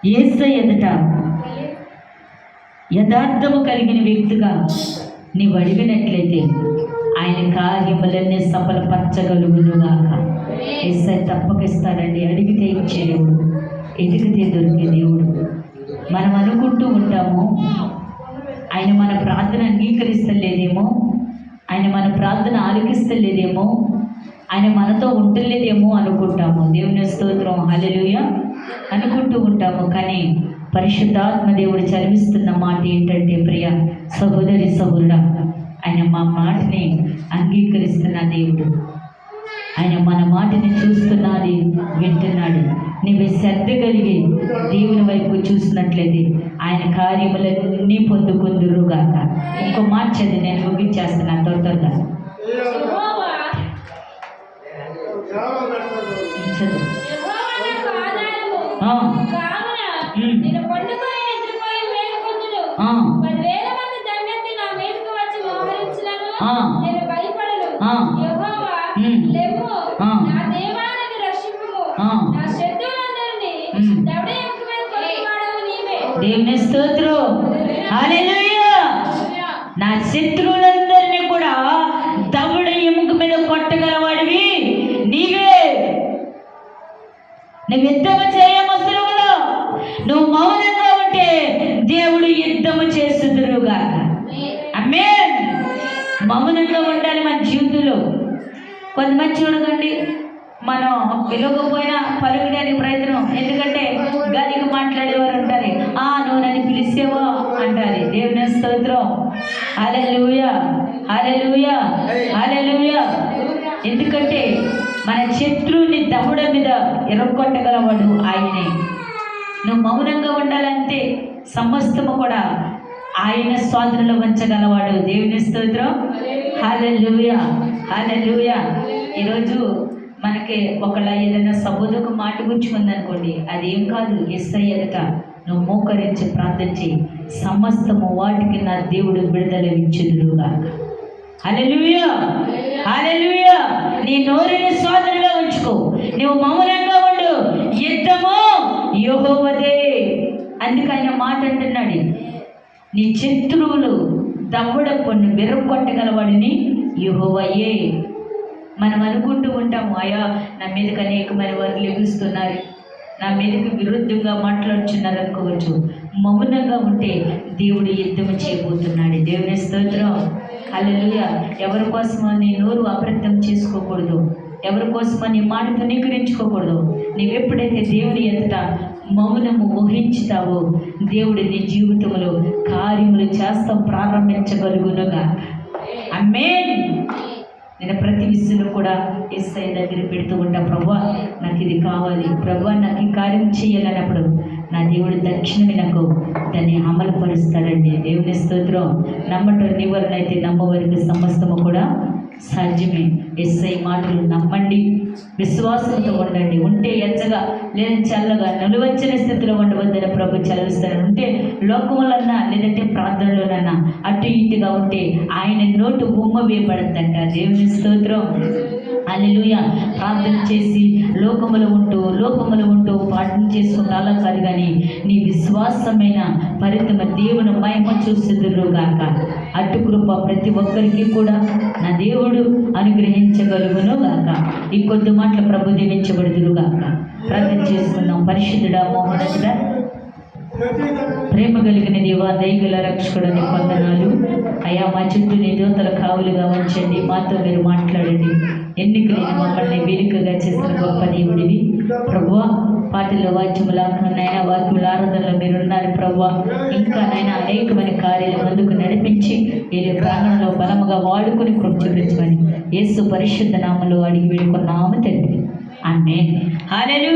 యేసయ్య ఎదుట యథార్థము కలిగిన వ్యక్తిగా నీవు అడిగినట్లయితే ఆయన కార్యములన్నీ సఫలపరచగలుగునుగాక. యేసయ్య తప్పకిస్తాడండి. అడిగితే ఇచ్చే దేవుడు, ఎదిగితే దొరికే దేవుడు. మనం అనుకుంటూ ఉంటాము ఆయన మన ప్రార్థన అంగీకరిస్తలేదేమో, ఆయన మన ప్రార్థన ఆలకిస్తలేదేమో, ఆయన మనతో ఉండలేదేమో అనుకుంటాము. దేవుని స్తోత్రం, హల్లెలూయా అనుకుంటూ ఉంటాము. కానీ పరిశుద్ధాత్మ దేవుడు చదివిస్తున్న మాట ఏంటంటే, ప్రియ సహోదరి సహోదరుడా, ఆయన మా మాటని అంగీకరిస్తున్న దేవుడు. ఆయన మన మాటని చూస్తున్నది, వింటున్నాడు. నీవు శ్రద్ధ కలిగి దేవుని వైపు చూసినట్లయితే ఆయన కార్యములన్నీ పొందుకుందురుగాక. ఇంకో మాట చదివి నేను ముగించేస్తున్నాను త్వరగా. దేవుని స్తోత్రం, హల్లెలూయా. నా శత్రువులందరినీ కూడా దవడ ఎముక మీద కొట్టగలవాడివి నీవే. నువ్వు యుద్ధము చేయమసలులో నువ్వు మౌనంగా ఉంటే దేవుడు యుద్ధము చేస్తుదురుగాక. ఆమేన్. మౌనంగా ఉండాలి మన జీవితంలో. కొంతమంది చూడకండి, మనం పిలవకపోయినా పలుకడానికి ప్రయత్నం. ఎందుకంటే గాలికి మాట్లాడేవారు ఉంటారు. నువ్వు నన్ను పిలిచేవా అంటారు. దేవుని స్తోత్రం, హల్లెలూయా, హల్లెలూయా, హల్లెలూయా. ఎందుకంటే మన శత్రువుని దవడ మీద ఎరగొట్టగలవాడు ఆయనే. నువ్వు మౌనంగా ఉండాలంటే సమస్తము కూడా ఆయన స్వాధీనంలో ఉంచగలవాడు. దేవుని స్తోత్రం, హల్లెలూయా, హల్లెలూయా. ఈరోజు మనకి ఒకళ్ళ ఏదైనా సబోధకు మాట గుచ్చుకుందనుకోండి, అదేం కాదు. యేసయ్య ఎదుట నువ్వు మోకరించి ప్రార్థన చేయి, సమస్తము వాటికి నా దేవుడు విడుదల ఇచ్చుదురుగాక. హల్లెలూయా, హల్లెలూయా. నీ నోరుని స్వాధీనంలో ఉంచుకో, నువ్వు మౌనంగా ఉండు. యుద్ధము యెహోవాదే. అందుకు ఆయన మాట అంటున్నాడు, నీ శత్రువులు దవడ పొన్ను విరగొట్టగలవాడిని యెహోవాయే. మనం అనుకుంటూ ఉంటాము, అయ్యా నా మీదకి అనేకమైన వారు లెగుస్తున్నారు, నా మీదకి విరుద్ధంగా మాట్లాడుచున్నారు అనుకోవచ్చు. మౌనంగా ఉంటే దేవుడు యుద్ధము చేయబోతున్నాడు. దేవుని స్తోత్రం, హల్లెలూయా. ఎవరి కోసమో నీ నోరు అప్రతం చేసుకోకూడదు, ఎవరి కోసమో నీ మాట తునీకరించుకోకూడదు. నీవెప్పుడైతే దేవుని ఎదుట మౌనము వహించుతావో దేవుడు నీ జీవితంలో కార్యములు చేస్తాం ప్రారంభించగలుగునుగా. ఆమేన్. నేను ప్రతి విషయంలో కూడా యేసయ్య దగ్గర పెడుతూ ఉంటా, ప్రభువా నాకు ఇది కావాలి, ప్రభువా నాకు ఈ కార్యం చేయాలన్నప్పుడు నా దేవుడు దక్షిణమే నాకు దాన్ని అమలు పరుస్తాడండి. దేవుని స్తోత్రం. నమ్మటం నివరణ అయితే నమ్మవారికి సమస్తము కూడా సాధ్యమే. యేసయ్య మాటలు నమ్మండి, విశ్వాసంతో ఉండండి. ఉంటే ఎచ్చగా లేదా చల్లగా నిలువెచ్చని స్థితిలో ఉండవద్దని ప్రభు చదివిస్తాడు. ఉంటే లోకములన్నా లేదంటే ప్రార్థనలోనన్నా అటు ఇటుగా ఉంటే ఆయన నోటు బొమ్మ వేయబడద్దంట. దేవుని స్తోత్రం, హల్లెలూయా. ప్రార్థన చేసి లోకములు ఉంటూ ప్రార్థన చేసుకుంటూ అలా కాదు, కానీ నీ విశ్వాసమైన పరితమ దేవుని మహిమ చూస్తుదురుగాక. అటు కృప ప్రతి ఒక్కరికి కూడా నా దేవుడు అనుగ్రహించగలుగును గాక. ఈ కొద్ది మాటలు ప్రభు దీవించబడుదురుగాక. ప్రార్థన చేసుకుందాం. పరిశుద్ధుడా, మోహనుడా, ప్రేమ కలిగిన దేవా, దయగల రక్షకుడని వందనాలు అయ్యా. మా చుట్టూ నీ దూతల కావులుగా ఉంచండి, మాతో మీరు మాట్లాడండి. ఎన్నికలైన మమ్మల్ని వేదికగా చేసిన గొప్ప దేవుడివి ప్రభువా. పాటల్లో వాద్యములాకనైనా వాక్యముల ఆరాధనలో మీరున్నారు ప్రభువా. ఇంకా నైనా అనేకమైన కార్యాలు ముందుకు నడిపించి వీరి ప్రాంగణంలో బలముగా వాడుకొని కృప చూపించమని యేసు పరిశుద్ధ నామములో అడిగి వేడుకున్నాము తండ్రి. ఆమేన్. హల్లెలూయా.